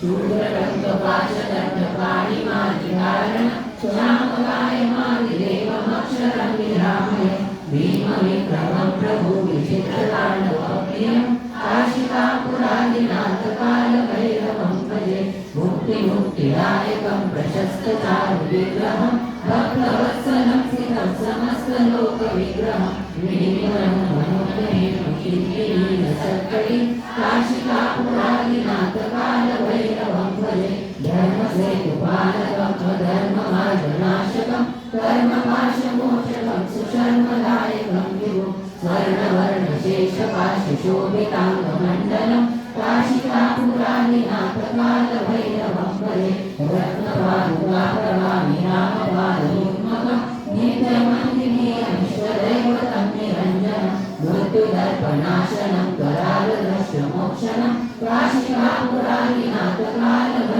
शूद्ररक्तपाशदण्डपाणिमादिकारण श्यामकायमादिदेवमक्षरं विरामय भीमविक्रमं प्रभु विचित्रताण्डवप्रियं काशिकापुरादिनाथकालभैरवं भजे मुक्तिदायकं प्रशस्तचारुविग्रहं भक्तवत्सलं स्थितं समस्तलोकविग्रहं विनिमलं मनोज्ञेन कीर्तिनीलसत्कटि काशिकापुरादिनाथकालभैरवं भजे धर्मसेतुपालकं स्वधर्ममार्गनाशकं कर्मपाशमोचकं सुशर्मदायकं विभुं स्वर्णवर्णशेषपाशशोभिताङ्गमण्डलं काशिकापुरादिनाथकालभैरवं भजे रत्नपादुकाप्रभामि रामपादयुग्मकं नित्यमन्दिनीयमीश्वरदैवतं निरञ्जनं मृत्युदर्पणाशनं करालदृश्यमोक्षणं काशिकापुरादिनाथकालभैरवं